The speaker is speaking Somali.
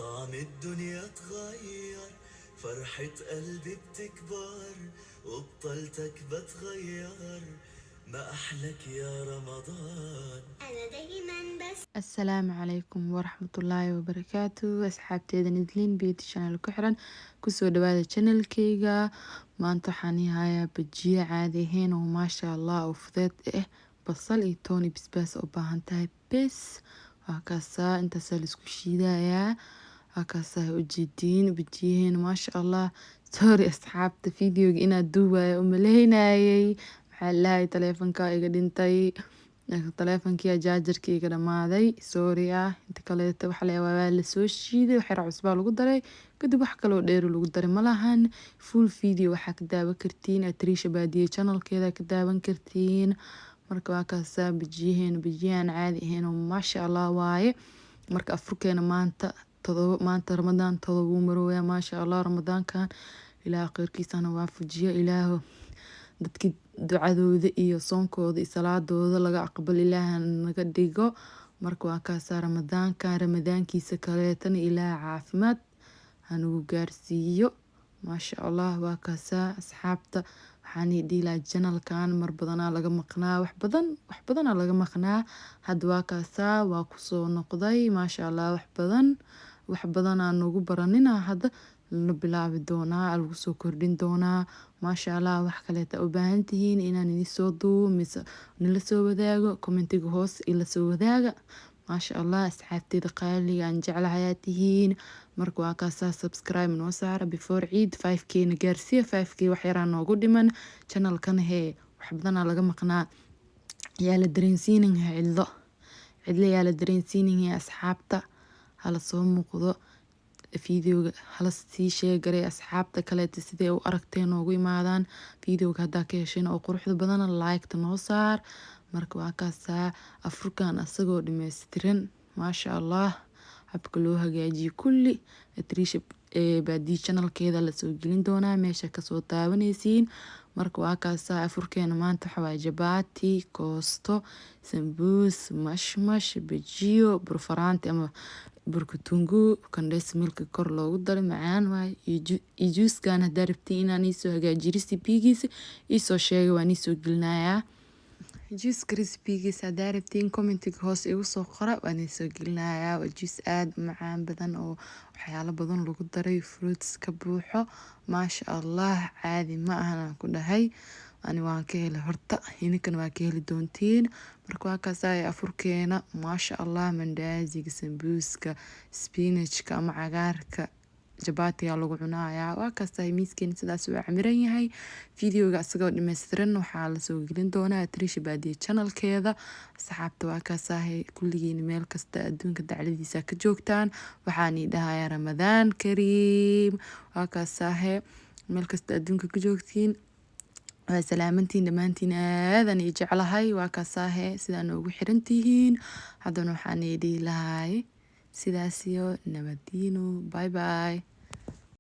طعم الدنيا اتغير، فرحة قلبي بتكبر وبطلتك بتغير، ما أحلك يا رمضان. أنا دايما بس asalaamu calaykum waraxmatullaahi wabarakaatu asxaabteeda nidliin beauty channel ku xiran kusoo dhawaada channelkeyga. maanta waxaan ii hayaa bajiye caadi ahayn oo maasha allah oo fudeed ah, basal iyo toon iyo basbaas u baahan tahay bes. waa kaasaa intaasaa laisku shiidayaa, waa kaasaa ujeediin bajiyaheena maasha allah. sorry asxaabta videoga inaad duuwaayo umaleynayay, maxaa lahay taleefanka iga dhintay, taleefankiya jaajarkii iga dhamaaday, sorry inta kaleeto waxa la waa la soo shiiday, wax yar cusbaa lagu daray, kadib wax kaloo dheer lagu daray malahan. full video waxaa ka daawan kartiin Atriisha Baadiye channelkeeda ka daawan kartiin. marka waa kaasaa bajiyahan caadi ahayn oo maasha allah waaye. marka afurkeena maanta ramadaan todoba marooya maasha allah. ramadaankan ilaah khayrkiisana waafajiyo, ilaaho dadkii ducadooda iyo soonkooda iyo salaadooda laga aqbal ilaaha naga dhigo. marka waa kaasaa ramadaankiisa kaleetana ilaah caafimaad hanugu gaarsiiyo maasha allah. waa kaasaa asxaabta waxaan dhihi lahaa janalkan mar badanaa laga maqnaa, wax badanaa laga maqnaa. hadda waa kaasaa waa kusoo noqday maasha allah. wax badanaa nagu baranina, hadda la bilaabi doonaa, lagu soo kordhin doonaa maasha allah. wax kaleeta u baahan tihiin inaan idin soo duubo mise nila soo wadaago commentiga hoos ila soo wadaaga maasha allah. asxaabteeda qaaliga aan jeclahayaa tihiin. marka waa kaasaa subscribe noo saara before ciid 5k na gaarsiiya. 5k wax yaraa noogu dhiman channelkan hee, wax badanaa laga maqnaa. yaa la dareensiinin cidlo yaa la dareensiinin asxaabta, hala soo muuqdo videoga, hala sii sheegaray asxaabta kaleeta sidee u aragteen noogu imaadaan videoga. haddaa ka hesheen oo quruxda badana like-ta noo saar. marka waa kaasaa afurkan asagoo dhameystiran maasha allah, habka loo hagaajiyo kulli Atriisha Baadiye channelkeeda lasoo gelin doonaa, meesha kasoo daawanaysiin. marka waa kaasaa afurkeena maanta waxa waaye jabaati, koosto, sambuus, mashmash, bajiyo, burfaraanti ama burkutungu, kandheys milka kor loogu daray, macaan waaye. iyo juuskan haddaa rabtiin inaan iisoo hagaajiyo recipe-giisa iisoo sheega, waan iisoo gelinayaa. juuska recipe-giisa haddaa rabtiin commentiga hoos igu soo qora, waan iisoo gelinayaa. waa juus aada u macaan badan oo waxyaalo badan lagu daray, fruits ka buuxo maasha allah. caadi ma ahan ku dhahay, ani waan ka heli horta, ininkan waa ka heli doontiin. marka waa kaasaa afurkeena maasha allah. mandaaziga, sambuuska, spinachka ama cagaarka, jabaatiga lagu cunayaa. waa kaasaa miiskeena sidaas uu camiran yahay. videoga asagoo dhameystiran waxaa lasoo gelin doonaa Atriisha Baadiye channelkeeda. asxaabta waa kaasaa kulligiina meel kasta adduunka dacladiisa ka joogtaan, waxaan dhahayaa ramadaan kariim. waa kaasaa meel kasta adduunka ka joogtiin, waa salaamantiin dhammaantiin, aadan ii jeclahay. waa kaasaa sidaa noogu xirantihiin. haddana waxaan dhihi lahay sidaas iyo nabadiino, bye bye.